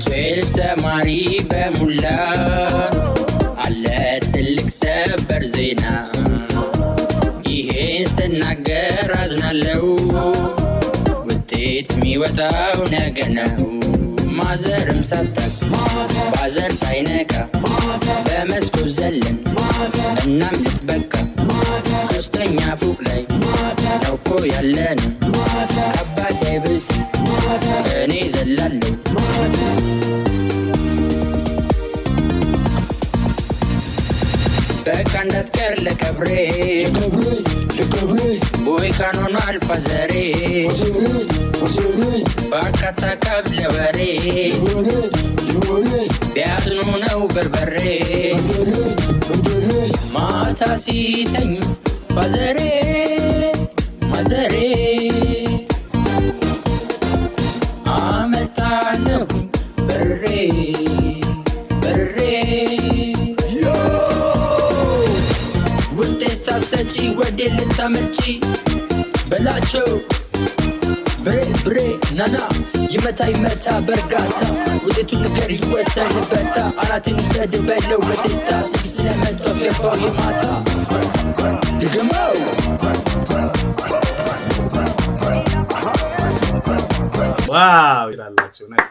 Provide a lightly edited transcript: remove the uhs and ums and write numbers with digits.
የትዌልቭ ተማሪ በሙላ አለ ትልቅ ሰበር ዜና ይሄን ስናገር አዝናለው ውጤት የሚወጣው ነገ ነው ማዘርም ሳታቅ ባዘር ሳይነቃ በመስኮት ዘለን እናም ልትበቃ ሶስተኛ ፎቅ ላይ ነው እኮ ያለን አባቴ ብስ እኔ ዘላለሁ በቃ እንዳትቀር ለቀብሬ ቦይ ካኖና አልፋ ዘሬ ባካታ ካብለ ወሬ ቢያዝኑ ነው በርበሬ ማታ ሲተኙ ፋዘሬ ማዘሬ አመጣለሁ በሬ በሬ ውጤት ሳትሰጪ ወዴ ልታመጪ በላቸው ብሬ ብሬ ናና ይመታ ይመታ በርጋታ ውጤቱን ነገር ይወሰንበታ አራትን ውሰድ በለው በቴስታ ስድስት ለመቶ አስገባው የማታ ድግመው ዋው ይላላችሁ ናይስ